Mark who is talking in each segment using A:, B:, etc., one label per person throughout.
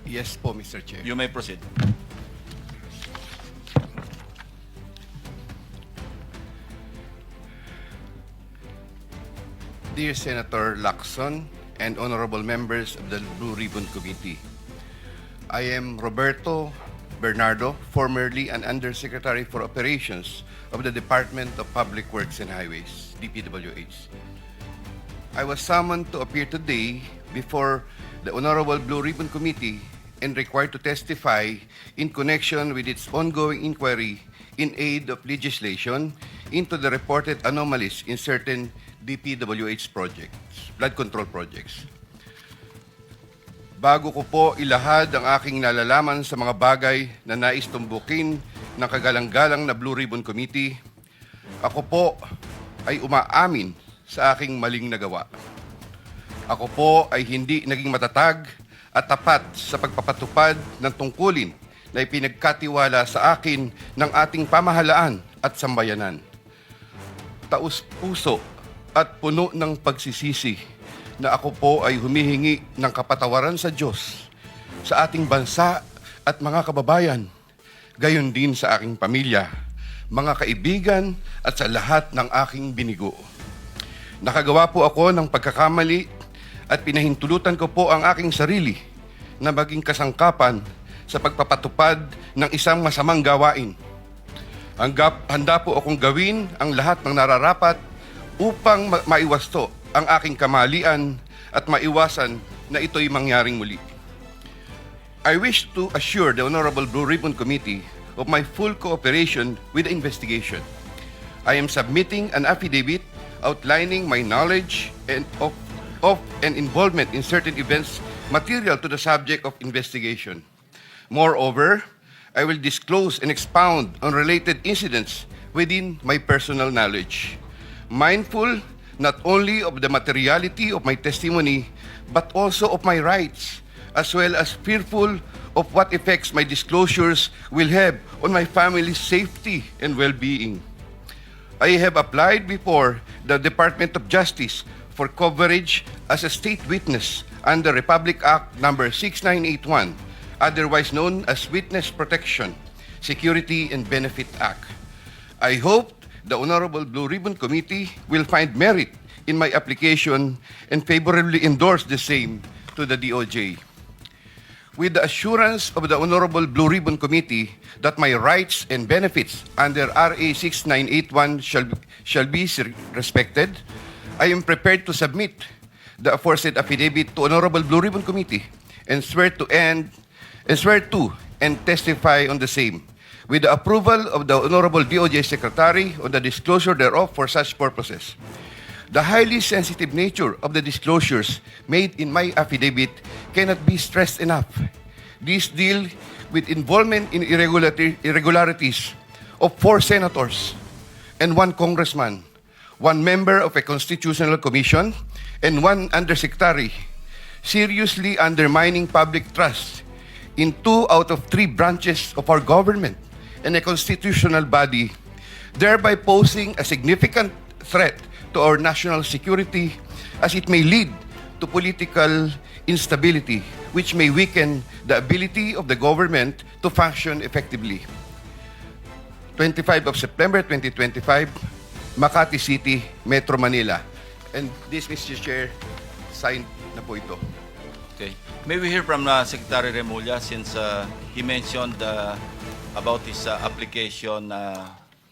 A: Yes po, Mr. Chair.
B: You may proceed.
A: Dear Senator Lacson and honorable members of the Blue Ribbon Committee, I am Roberto Bernardo, formerly an Undersecretary for Operations of the Department of Public Works and Highways, DPWH. I was summoned to appear today before the Honorable Blue Ribbon Committee and required to testify in connection with its ongoing inquiry in aid of legislation into the reported anomalies in certain DPWH projects, flood control projects. Bago ko po ilahad ang aking nalalaman sa mga bagay na nais tumbukin ng kagalang-galang na Blue Ribbon Committee, ako po ay umaamin sa aking maling nagawa. Ako po ay hindi naging matatag at tapat sa pagpapatupad ng tungkulin na ipinagkatiwala sa akin ng ating pamahalaan at sambayanan. Taus-puso at puno ng pagsisisi na ako po ay humihingi ng kapatawaran sa Diyos, sa ating bansa at mga kababayan, gayon din sa aking pamilya, mga kaibigan at sa lahat ng aking binigo. Nakagawa po ako ng pagkakamali at pinahintulutan ko po ang aking sarili na maging kasangkapan sa pagpapatupad ng isang masamang gawain. Handa po akong gawin ang lahat ng nararapat upang maiwasto ang aking kamalian at maiwasan na ito'y mangyaring muli. I wish to assure the Honorable Blue Ribbon Committee of my full cooperation with the investigation. I am submitting an affidavit outlining my knowledge and of and involvement in certain events material to the subject of investigation. Moreover, I will disclose and expound on related incidents within my personal knowledge, mindful not only of the materiality of my testimony, but also of my rights, as well as fearful of what effects my disclosures will have on my family's safety and well-being. I have applied before the Department of Justice for coverage as a state witness under Republic Act No. 6981, otherwise known as Witness Protection, Security and Benefit Act. I hope the Honorable Blue Ribbon Committee will find merit in my application and favorably endorse the same to the DOJ. With the assurance of the Honorable Blue Ribbon Committee that my rights and benefits under RA 6981 shall be respected, I am prepared to submit the aforesaid affidavit to Honorable Blue Ribbon Committee and swear to and testify on the same, with the approval of the Honorable DOJ Secretary on the disclosure thereof for such purposes. The highly sensitive nature of the disclosures made in my affidavit cannot be stressed enough. These deal with involvement in irregularities of 4 senators and 1 congressman, 1 member of a constitutional commission, and 1 undersecretary, seriously undermining public trust in 2 out of 3 branches of our government and a constitutional body, thereby posing a significant threat to our national security as it may lead to political instability, which may weaken the ability of the government to function effectively. 25 of September 2025, Makati City, Metro Manila. And this, Mr. Chair, signed na po ito.
B: Okay. May we hear from Secretary Remulla since he mentioned about his application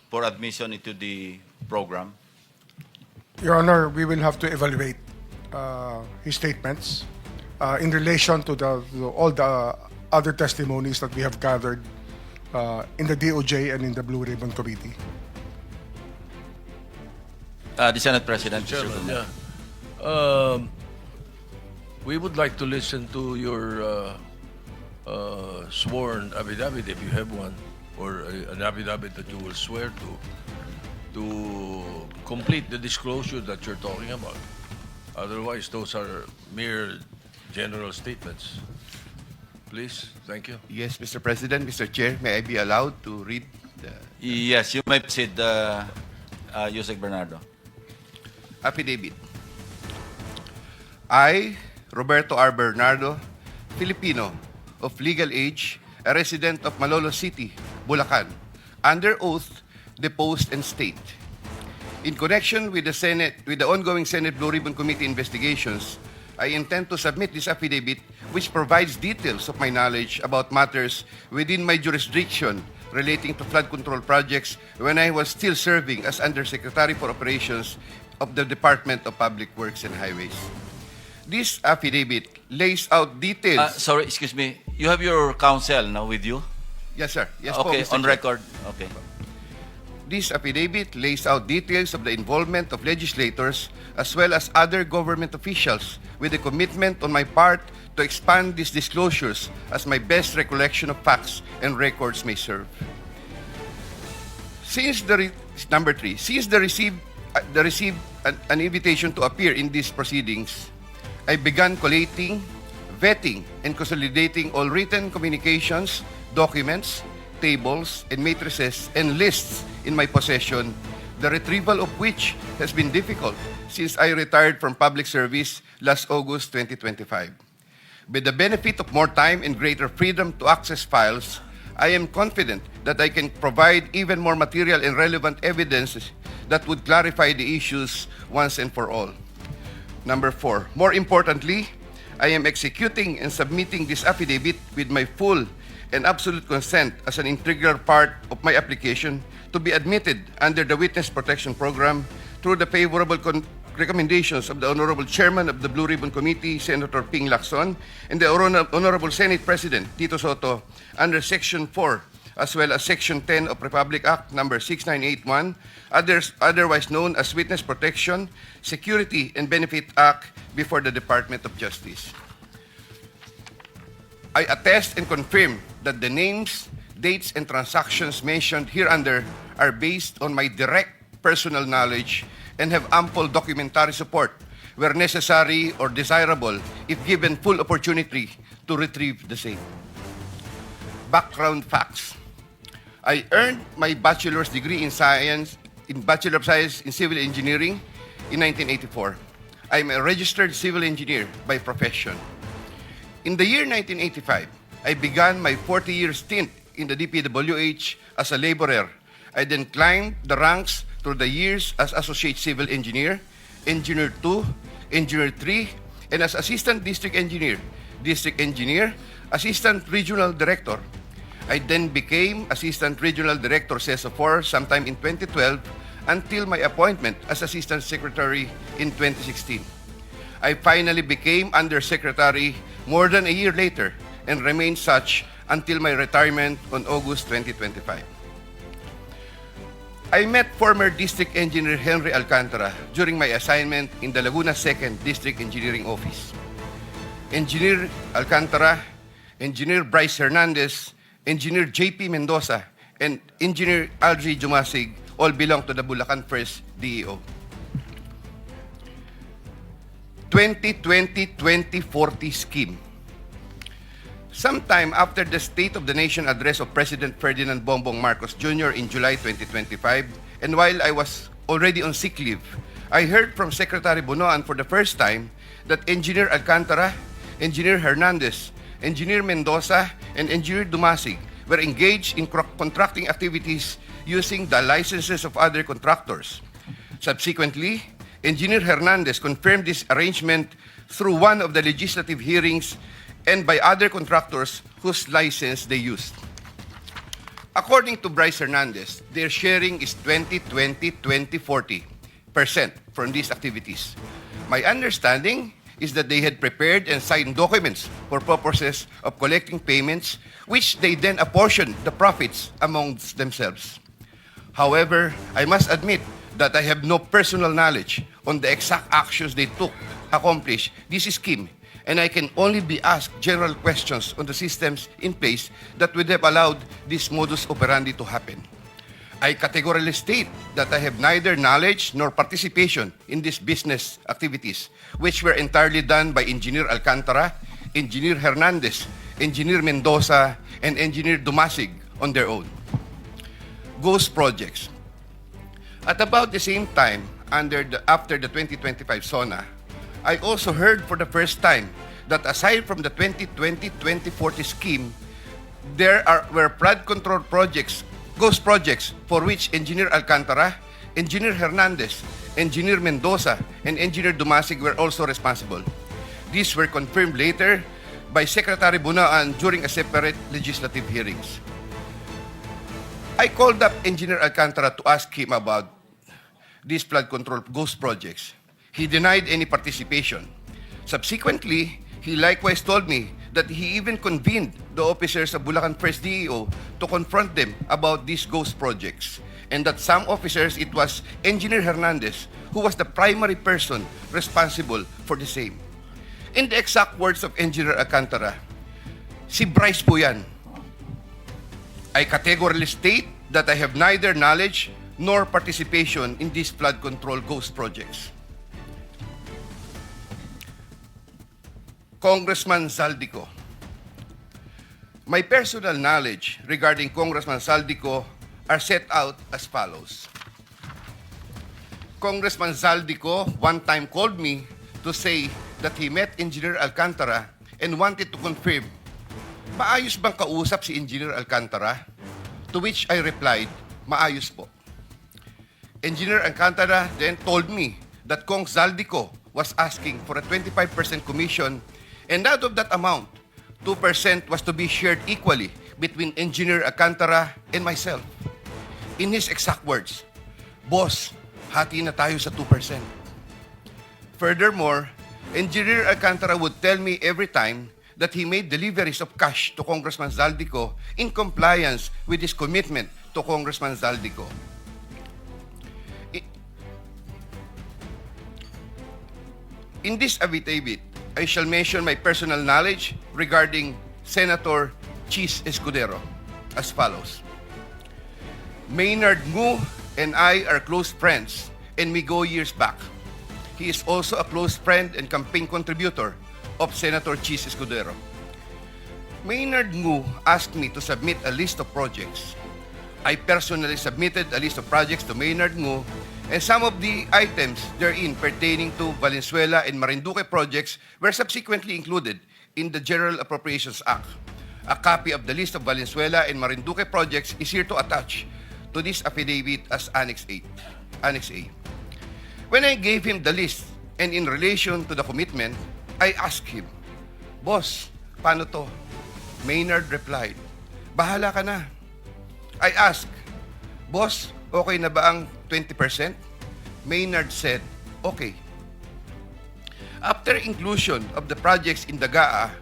B: for admission into the program?
C: Your Honor, we will have to evaluate his statements in relation to all the other testimonies that we have gathered in the DOJ and in the Blue Ribbon Committee.
B: The Senate President.
D: Chairman, yeah. We would like to listen to your sworn affidavit, if you have one, or an affidavit that you will swear to complete the disclosure that you're talking about. Otherwise, those are mere general statements. Please, thank you.
A: Yes, Mr. President, Mr. Chair, may I be allowed to read the
B: Yes, you may proceed, Usec Bernardo.
A: affidavit? I, Roberto R. Bernardo, Filipino, of legal age, a resident of Malolos City, Bulacan, under oath, deposed and state. In connection with the ongoing Senate Blue Ribbon Committee investigations, I intend to submit this affidavit which provides details of my knowledge about matters within my jurisdiction relating to flood control projects when I was still serving as Undersecretary for Operations of the Department of Public Works and Highways. This affidavit lays out details.
B: Sorry, excuse me. You have your counsel now with you?
A: Yes, sir. Yes, po,
B: Okay,
A: Mr.
B: on
A: Chair.
B: record. Okay.
A: This affidavit lays out details of the involvement of legislators as well as other government officials with a commitment on my part to expand these disclosures as my best recollection of facts and records may serve. Number three, since the received an invitation to appear in these proceedings, I began collating, vetting, and consolidating all written communications, documents, tables, and matrices and lists in my possession, the retrieval of which has been difficult since I retired from public service last August 2025. With the benefit of more time and greater freedom to access files, I am confident that I can provide even more material and relevant evidence that would clarify the issues once and for all. Number four, more importantly, I am executing and submitting this affidavit with my full and absolute consent as an integral part of my application to be admitted under the Witness Protection Program through the favorable recommendations of the Honorable Chairman of the Blue Ribbon Committee, Senator Ping Lacson, and the Honorable Senate President, Tito Soto, under Section 4, as well as Section 10 of Republic Act Number 6981, otherwise known as Witness Protection, Security, and Benefit Act before the Department of Justice. I attest and confirm that the names, dates, and transactions mentioned hereunder are based on my direct personal knowledge and have ample documentary support where necessary or desirable if given full opportunity to retrieve the same. Background facts. I earned my bachelor's degree in Bachelor of Science in Civil Engineering in 1984. I am a registered civil engineer by profession. In the year 1985, I began my 40-year stint in the DPWH as a laborer. I then climbed the ranks through the years as Associate Civil Engineer, Engineer 2, Engineer 3, and as Assistant District Engineer, Assistant Regional Director. I then became Assistant Regional Director CESO 4 sometime in 2012 until my appointment as Assistant Secretary in 2016. I finally became Undersecretary more than a year later and remained such until my retirement on August 2025. I met former District Engineer Henry Alcantara during my assignment in the Laguna 2nd District Engineering Office. Engineer Alcantara, Engineer Bryce Hernandez, Engineer JP Mendoza, and Engineer Algie Jumasig all belong to the Bulacan 1st DEO. 2020-2040 scheme. Sometime after the State of the Nation address of President Ferdinand Bongbong Marcos Jr. in July 2025, and while I was already on sick leave, I heard from Secretary Bonoan for the first time that Engineer Alcantara, Engineer Hernandez, Engineer Mendoza, and Engineer Dumasig were engaged in contracting activities using the licenses of other contractors. Subsequently, Engineer Hernandez confirmed this arrangement through one of the legislative hearings and by other contractors whose license they used. According to Bryce Hernandez, their sharing is 20-20-20-40% from these activities. My understanding is that they had prepared and signed documents for purposes of collecting payments, which they then apportioned the profits amongst themselves. However, I must admit that I have no personal knowledge on the exact actions they took to accomplish this scheme, and I can only be asked general questions on the systems in place that would have allowed this modus operandi to happen. I categorically state that I have neither knowledge nor participation in these business activities, which were entirely done by Engineer Alcantara, Engineer Hernandez, Engineer Mendoza, and Engineer Dumasig on their own. Ghost projects. At about the same time, after the 2025 SONA, I also heard for the first time that aside from the 2020-2040 scheme, were flood control projects, ghost projects, for which Engineer Alcantara, Engineer Hernandez, Engineer Mendoza, and Engineer Dumasig were also responsible. These were confirmed later by Secretary Bunaan during a separate legislative hearings. I called up Engineer Alcantara to ask him about these flood control ghost projects. He denied any participation. Subsequently, he likewise told me that he even convened the officers of Bulacan First DEO to confront them about these ghost projects, and that some officers, it was Engineer Hernandez who was the primary person responsible for the same. In the exact words of Engineer Alcantara, si Bryce po yan. I categorically state that I have neither knowledge nor participation in these flood control ghost projects. Congressman Zaldico. My personal knowledge regarding Congressman Zaldico are set out as follows. Congressman Zaldico one time called me to say that he met Engineer Alcantara and wanted to confirm, maayos bang kausap si Engineer Alcantara? To which I replied, maayos po. Engineer Alcantara then told me that Kong Zaldico was asking for a 25% commission, and out of that amount, 2% was to be shared equally between Engineer Alcantara and myself. In his exact words, "Boss, hati na tayo sa 2%. Furthermore, Engineer Alcantara would tell me every time that he made deliveries of cash to Congressman Zaldico in compliance with his commitment to Congressman Zaldico. In this affidavit, I shall mention my personal knowledge regarding Senator Chis Escudero as follows. Maynard Ngu and I are close friends, and we go years back. He is also a close friend and campaign contributor of Senator Chis Escudero. Maynard Ngu asked me to submit a list of projects. I personally submitted a list of projects to Maynard Ngu, and some of the items therein pertaining to Valenzuela and Marinduque projects were subsequently included in the General Appropriations Act. A copy of the list of Valenzuela and Marinduque projects is here to attach to this affidavit as Annex A. When I gave him the list and in relation to the commitment, I asked him, "Boss, paano to?" Maynard replied, "Bahala ka na." I asked, "Boss, okay na ba ang 20%? Maynard said, "Okay." After inclusion of the projects in the GAA,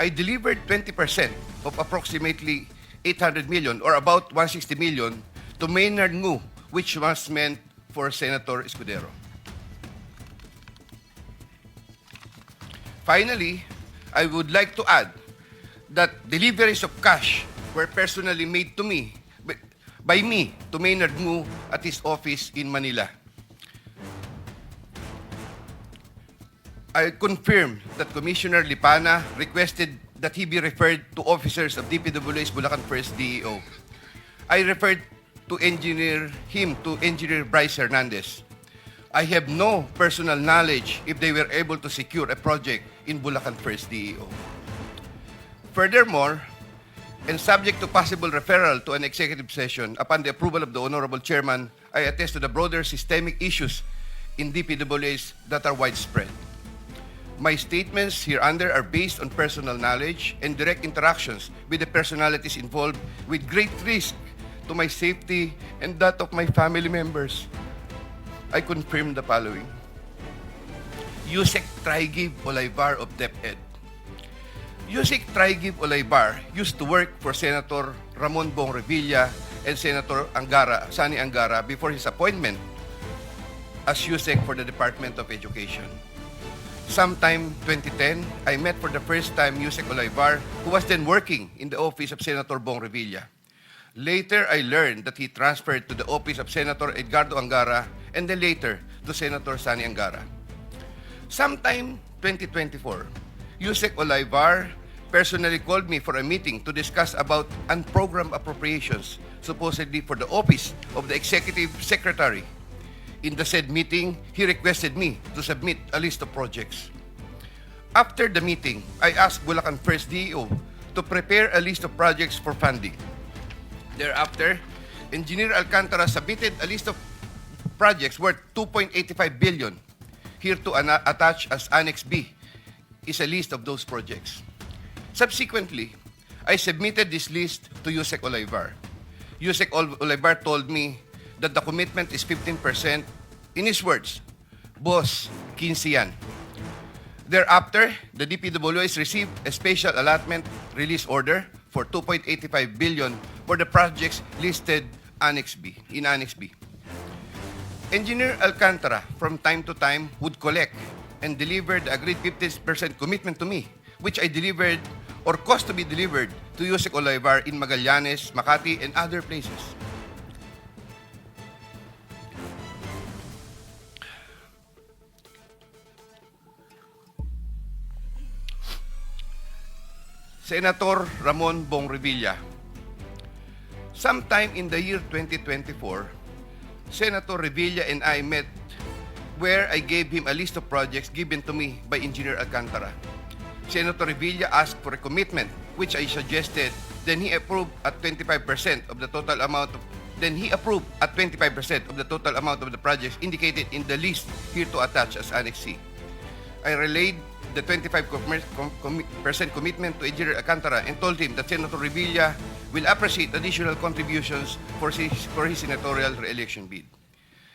A: I delivered 20% of approximately 800 million or about 160 million to Maynard Ngu, which was meant for Senator Escudero. Finally, I would like to add that deliveries of cash were personally made to me by me to Maynard Ngu at his office in Manila. I confirm that Commissioner Lipana requested that he be referred to officers of DPW's Bulacan First DEO. I referred to Engineer Bryce Hernandez. I have no personal knowledge if they were able to secure a project in Bulacan First DEO. Furthermore, and subject to possible referral to an executive session upon the approval of the Honorable Chairman, I attest to the broader systemic issues in DPWs that are widespread. My statements hereunder are based on personal knowledge and direct interactions with the personalities involved with great risk to my safety and that of my family members. I confirm the following. Usec Trigib Olaybar of DepEd. Usec Trigib Olaybar used to work for Senator Ramon Bong Revilla and Senator Sani Angara before his appointment as Usec for the Department of Education. Sometime 2010, I met for the first time Usec Olaybar, who was then working in the office of Senator Bong Revilla. Later, I learned that he transferred to the office of Senator Edgardo Angara and then later to Senator Sani Angara. Sometime 2024, Usec Olaybar personally called me for a meeting to discuss about unprogrammed appropriations, supposedly for the office of the Executive Secretary. In the said meeting, he requested me to submit a list of projects. After the meeting, I asked Bulacan First DEO to prepare a list of projects for funding. Thereafter, Engineer Alcantara submitted a list of projects worth 2.85 billion. Here to attach as Annex B is a list of those projects. Subsequently, I submitted this list to Usec Olivar. Usec Olivar told me that the commitment is 15%. In his words, Boss, 15 yan. Thereafter, the DPWH received a special allotment release order for 2.85 billion for the projects listed in Annex B. Engineer Alcantara, from time to time, would collect and deliver the agreed 50% commitment to me, which I delivered or caused to be delivered to Usec Olivar in Magallanes, Makati, and other places. Senator Ramon Bong Revilla. Sometime in the year 2024, Senator Revilla and I met where I gave him a list of projects given to me by Engineer Alcantara. Senator Revilla asked for a commitment, which I suggested, then he approved at 25% of the total amount of the projects indicated in the list here to attach as Annex C. I relayed the 25% commitment to Engineer Alcantara and told him that Senator Revilla will appreciate additional contributions for his senatorial re-election bid.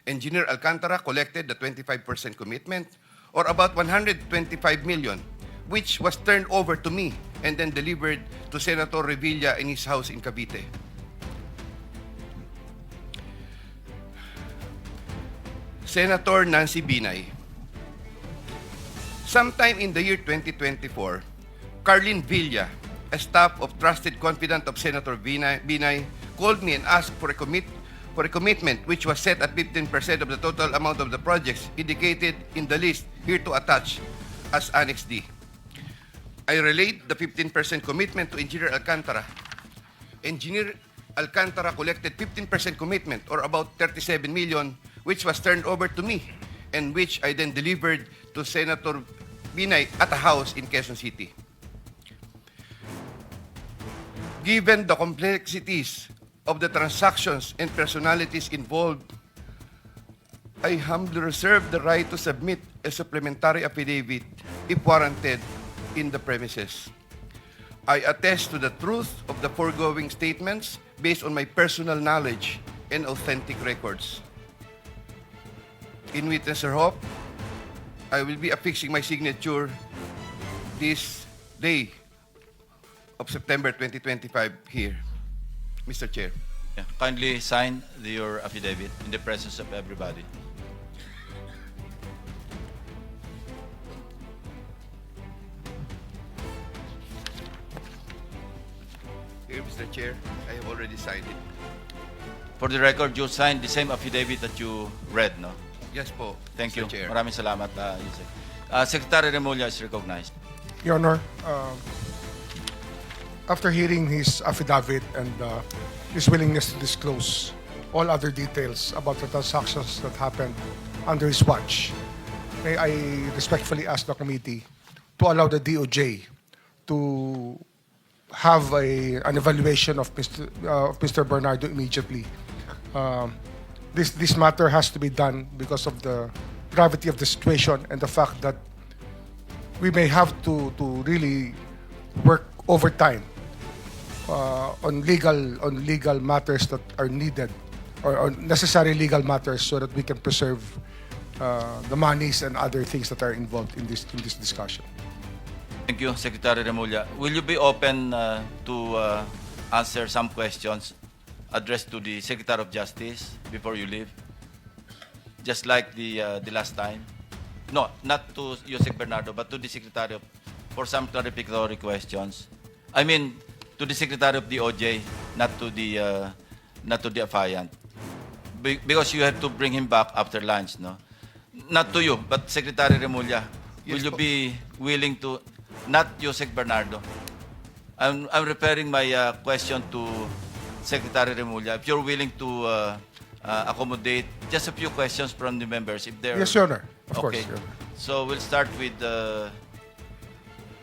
A: Engineer Alcantara collected the 25% commitment, or about 125 million, which was turned over to me and then delivered to Senator Revilla in his house in Cavite. Senator Nancy Binay. Sometime in the year 2024, Carlin Villa, a staff of trusted confidant of Senator Binay, called me and asked for a commitment which was set at 15% of the total amount of the projects indicated in the list here to attach as Annex D. I relayed the 15% commitment to Engineer Alcantara. Engineer Alcantara collected 15% commitment, or about 37 million, which was turned over to me and which I then delivered to Senator Binay at a house in Quezon City. Given the complexities of the transactions and personalities involved, I humbly reserve the right to submit a supplementary affidavit if warranted in the premises. I attest to the truth of the foregoing statements based on my personal knowledge and authentic records. In witness thereof, I will be affixing my signature this day of September 2025 here, Mr. Chair.
B: Yeah. Kindly sign your affidavit in the presence of everybody.
A: Here, Mr. Chair, I have already signed it.
B: For the record, you signed the same affidavit that you read, no?
A: Yes po,
B: Thank
A: Mr.
B: you.
A: Chair.
B: Maraming salamat, Usec. Secretary Remulla is recognized.
C: Your Honor, after hearing his affidavit and his willingness to disclose all other details about the transactions that happened under his watch, may I respectfully ask the committee to allow the DOJ to have an evaluation of Mr. Bernardo immediately. This matter has to be done because of the gravity of the situation and the fact that we may have to really work overtime on legal matters that are needed, or on necessary legal matters, so that we can preserve the monies and other things that are involved in this discussion.
B: Thank you, Secretary Remulla. Will you be open to answer some questions addressed to the Secretary of Justice before you leave? Just like the last time? No, not to Usec Bernardo, but to the Secretary for some clarificatory questions. I mean, to the Secretary of the OJ, not to the affiant. Because you have to bring him back after lunch, no? Not to you, but Secretary Remulla. Will
A: Yes,
B: you
A: po.
B: be willing to, not Usec Bernardo? I'm referring my question to Secretary Remulla. If you're willing to accommodate just a few questions from the members, if they're...
C: Yes, Your Honor. Of course,
B: Okay.
C: Your Honor.
B: So we'll start with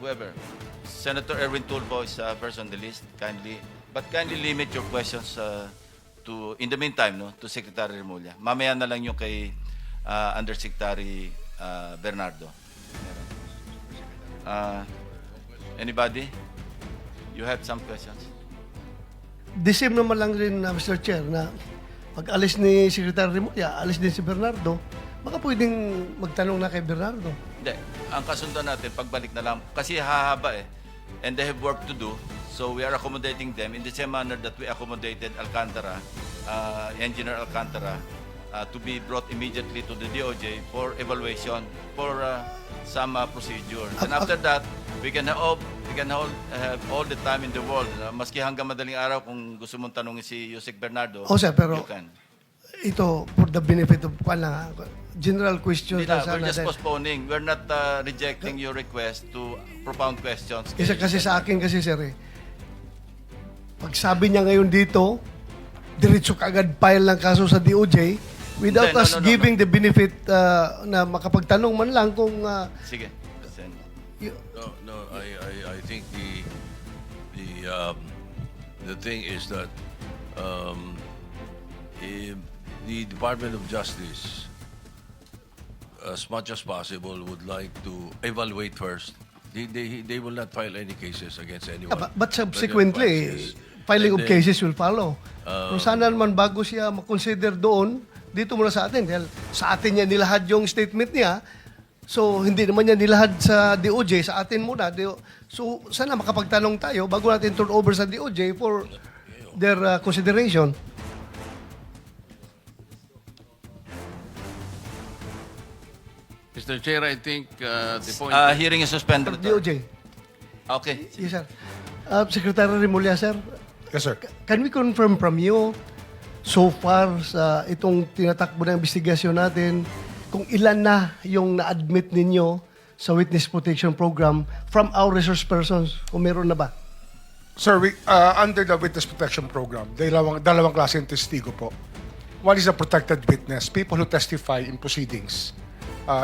B: whoever. Senator Erwin Tulfo is first on the list, kindly. But kindly limit your questions to, in the meantime, no, to Secretary Remulla. Mamaya na lang yung kay Undersecretary Bernardo. Anybody? You have some questions?
E: The same naman lang rin, Mr. Chair, na pag alis ni Secretary Remulla, alis din si Bernardo, baka pwedeng magtanong na kay Bernardo.
B: Hindi. Ang kasundan natin, pagbalik na lang. Kasi hahaba eh. And they have work to do. So we are accommodating them in the same manner that we accommodated Alcantara, Engineer Alcantara, to be brought immediately to the DOJ for evaluation, for some procedure. And after that, we can have all the time in the world. Maski hanggang madaling araw, kung gusto mong tanongin si Usec Bernardo,
E: O sir, pero
B: you can.
E: ito, for the benefit of general questions
B: Hindi na,
E: na
B: we're just
E: dahil-
B: postponing. We're not rejecting your request to propound questions.
E: Isa kasi sa akin kasi, sir, pag sabi niya ngayon dito, diretso kaagad file ng kaso sa DOJ without
B: Hindi, no,
E: us
B: no, no,
E: giving the benefit na makapagtanong man lang kung
B: Sige. Sen.
D: No, I think the thing is that if the Department of Justice, as much as possible, would like to evaluate first. They will not file any cases against anyone.
E: but subsequently, filing
D: And
E: of
D: then,
E: cases will follow. Kung sana naman bago siya makonsider doon, dito muna sa atin. Dahil sa atin niya nilahad yung statement niya, so hindi naman niya nilahad sa DOJ, sa atin muna. So sana makapagtanong tayo bago natin turn over sa DOJ for their consideration.
F: Mr. Chair, I think the point...
B: Hearing is suspended.
E: DOJ.
B: Okay.
E: Yes, sir. Secretary Remulla, sir,
C: Yes, sir.
E: can we confirm from you, so far sa itong tinatakbo na investigasyon natin, kung ilan na yung na-admit ninyo sa Witness Protection Program from our resource persons, kung meron na ba?
C: Sir, under the Witness Protection Program, dalawang klase ng testigo po. One is a protected witness, people who testify in proceedings.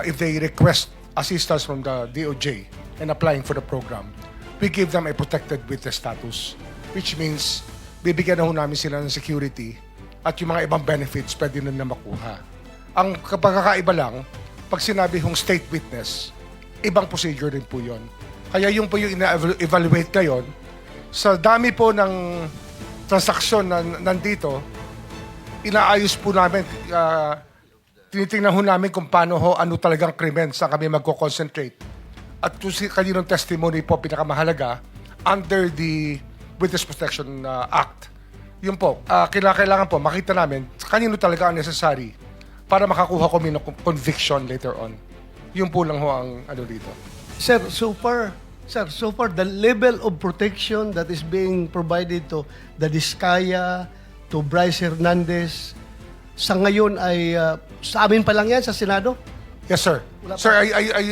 C: If they request assistance from the DOJ and applying for the program, we give them a protected witness status, which means bibigyan na ho namin sila ng security at yung mga ibang benefits pwede na makuha. Ang pagkakaiba lang, pag sinabi hong state witness, ibang procedure din po yun. Kaya yung po yung ina-evaluate ngayon, sa dami po ng transaksyon na nandito, inaayos po namin, tinitingnan ho namin kung paano ho, ano talagang krimen, saan kami magko-concentrate. At kung kaninong testimony po pinakamahalaga under the Witness Protection Act. Yun po, kailangan po makita namin kanino talaga ang necessary para makakuha kami ng conviction later on. Yun po lang ho ang ano dito.
E: Sir, so far, the level of protection that is being provided to the Diskaya, to Bryce Hernandez, sa ngayon ay sa amin pa lang yan sa Senado?
C: Yes, sir.
E: Wala pa.
C: Sir,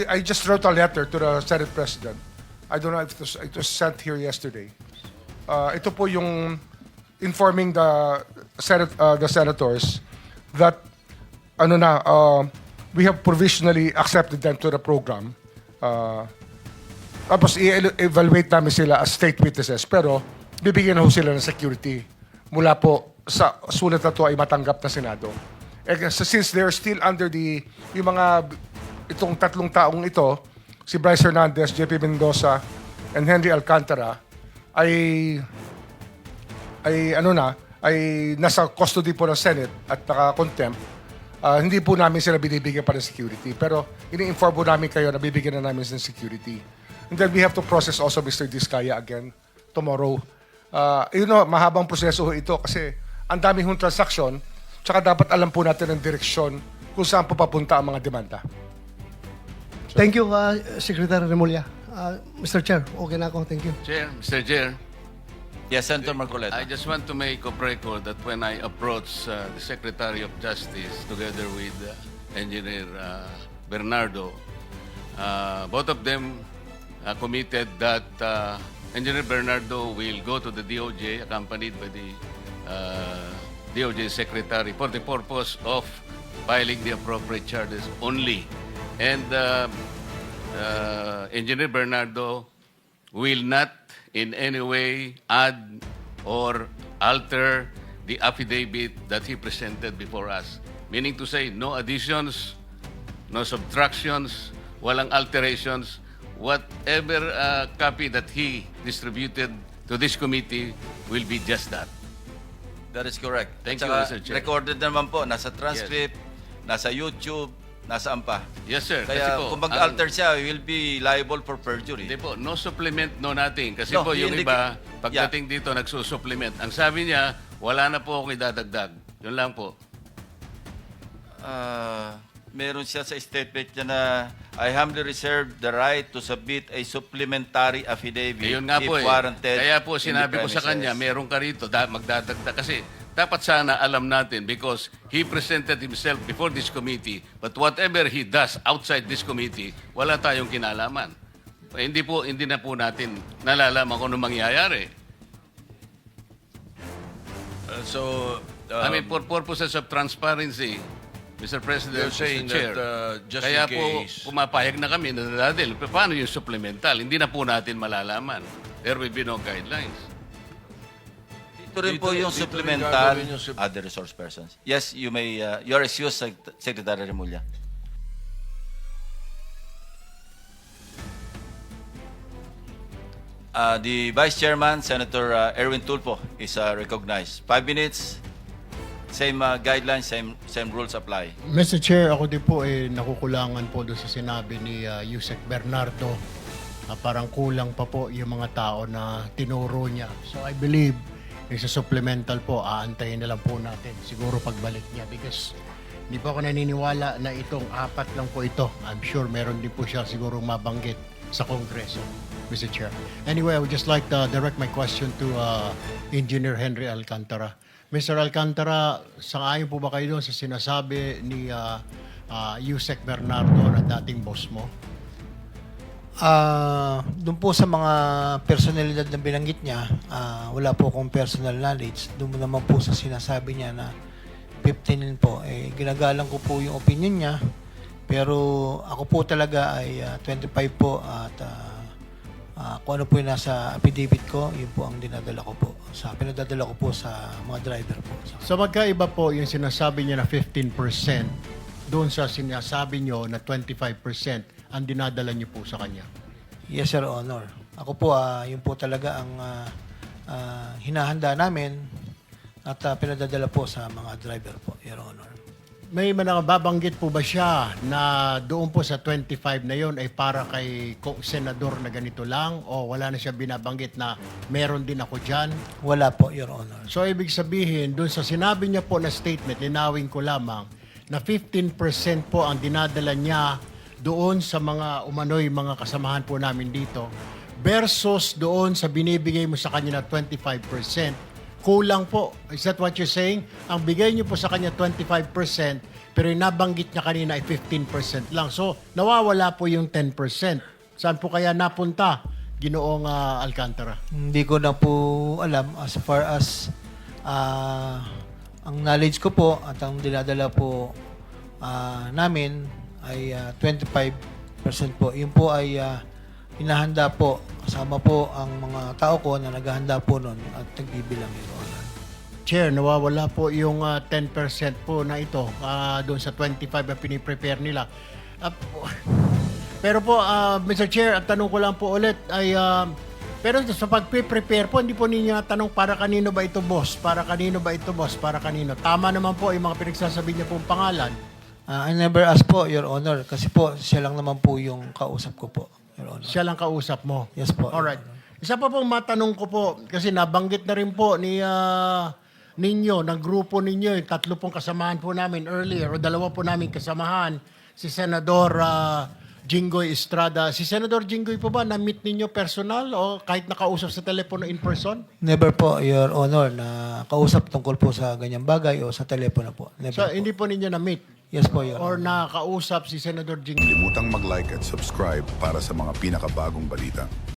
C: I just wrote a letter to the Senate President. I don't know if it was sent here yesterday. Ito po yung informing the senators that we have provisionally accepted them to the program. Tapos i-evaluate namin sila as state witnesses, pero bibigyan na ho sila ng security mula po sa sulat na to ay matanggap na Senado. Since they're still under itong tatlong taong ito, si Bryce Hernandez, JP Mendoza, and Henry Alcantara, ay nasa custody po ng Senate at naka-contempt. Hindi po namin sila binibigyan pa ng security, pero ini-inform po namin kayo na bibigyan na namin ng security. And then we have to process also Mr. Diskaya again tomorrow. Mahabang proseso ho ito kasi ang dami hong transaksyon, tsaka dapat alam po natin ang direksyon kung saan po papunta ang mga demanda.
E: Thank you, Secretary Remulla. Mr. Chair, okay na ako. Thank you.
F: Mr. Chair,
B: Yes, Senator Marcoleta.
F: I just want to make of record that when I approached the Secretary of Justice together with Engineer Bernardo, both of them committed that Engineer Bernardo will go to the DOJ accompanied by the DOJ Secretary for the purpose of filing the appropriate charges only. And Engineer Bernardo will not in any way add or alter the affidavit that he presented before us. Meaning to say, no additions, no subtractions, walang alterations. Whatever copy that he distributed to this committee will be just that.
B: That is correct.
F: Thank
B: At
F: you,
B: saka,
F: Mr. Chair.
B: recorded naman po, nasa transcript, nasa YouTube, nasaan pa.
F: Yes, sir.
B: Kaya
F: Kasi po,
B: kung mag-alter siya, he will be liable for perjury.
F: Hindi po, no supplement, no nothing. Kasi
B: No,
F: po
B: he
F: yung iba,
B: indicated-
F: pagdating dito, nagsusupplement. Ang sabi niya, wala na po akong idadagdag. Yun lang po.
B: Meron siya sa statement niya na I humbly reserve the right to submit a supplementary affidavit
F: Yun nga
B: if
F: po eh.
B: warranted.
F: Kaya po
B: in the
F: sinabi ko sa
B: premises.
F: kanya, meron ka rito, magdadagdag. Kasi dapat sana alam natin because he presented himself before this committee, but whatever he does outside this committee, wala tayong kinalaman. Hindi na po natin nalalaman kung ano mangyayari. I mean, for purposes of transparency, Mr. President,
D: You're saying
F: Mr. Chair,
D: that, just
F: kaya
D: in case-
F: po pumapayag na kami na dahil paano yung supplemental? Hindi na po natin malalaman. There will be no guidelines.
B: Ito rin po
D: Dito-
B: yung
D: dito rin
B: supplemental
D: gagawin yung
B: other resource persons. Yes, you may, you are excused, Secretary Remulla. The Vice Chairman, Senator Erwin Tulfo, is recognized. 5 minutes, same guidelines, same rules apply.
G: Mr. Chair, ako din po nakukulangan po doon sa sinabi ni Usec Bernardo na parang kulang pa po yung mga tao na tinuro niya. So I believe sa supplemental po, aantayin na lang po natin siguro pagbalik niya because hindi po ako naniniwala na itong 4 lang po ito. I'm sure meron din po siya siguro mabanggit sa Kongreso, Mr. Chair. Anyway, I would just like to direct my question to Engineer Henry Alcantara. Mr. Alcantara, sang-ayon po ba kayo doon sa sinasabi ni Usec Bernardo na dating boss mo?
H: Doon po sa mga personalidad na binanggit niya, wala po akong personal knowledge. Doon naman po sa sinasabi niya na 15 po, ginagalang ko po yung opinion niya. Pero ako po talaga ay 25 po at kung ano po yung nasa affidavit ko, yun po ang dinadala ko po. Pinadadala ko po sa mga driver po.
G: So magkaiba po yung sinasabi niya na 15% doon sa sinasabi niyo na 25% ang dinadala niyo po sa kanya.
H: Yes, Sir Honor. Ako po, yun po talaga ang hinahanda namin at pinadadala po sa mga driver po, Your Honor.
G: May babanggit po ba siya na doon po sa 25 na yon ay para kay Senador na ganito lang o wala na siya binabanggit na meron din ako dyan?
H: Wala po, Your Honor.
G: So ibig sabihin, doon sa sinabi niya po na statement, linawin ko lamang, na 15% po ang dinadala niya doon sa mga umano'y mga kasamahan po namin dito versus doon sa binibigay mo sa kanya na 25%. Kulang po. Is that what you're saying? Ang bigay niyo po sa kanya 25%, pero yung nabanggit niya kanina ay 15% lang. So, nawawala po yung 10%. Saan po kaya napunta, Ginoong Alcantara?
H: Hindi ko na po alam as far as ang knowledge ko po at ang dinadala po namin ay 25% po. Yun po ay hinahanda po. Kasama po ang mga tao ko na naghahanda po nun at nagbibilang yun.
G: Chair, nawawala po yung 10% po na ito doon sa 25 na piniprepare nila. Pero po, Mr. Chair, ang tanong ko lang po ulit ay, pero sa pag-prepare po, hindi po ninyo tanong para kanino ba ito boss? Para kanino ba ito boss? Para kanino? Tama naman po yung mga pinagsasabi niya pong pangalan.
H: I never asked po, Your Honor, kasi po siya lang naman po yung kausap ko po, Your Honor.
G: Siya lang kausap mo?
H: Yes po.
G: Alright. Isa pa pong matanong ko po, kasi nabanggit na rin po ni ninyo, ng grupo ninyo, yung 3 pong kasamahan po namin earlier, o 2 po namin kasamahan, si Senador Jinggoy Estrada. Si Senador Jinggoy po ba, na-meet ninyo personal o kahit nakausap sa telepono in person?
H: Never po, Your Honor, na kausap tungkol po sa ganyang bagay o sa telepono po. Never
G: So,
H: po.
G: hindi po ninyo na-meet?
H: Yes po, Your
G: Or
H: Honor.
G: nakausap si Senador Jinggoy?
I: Kalimutang mag-like at subscribe para sa mga pinakabagong balita.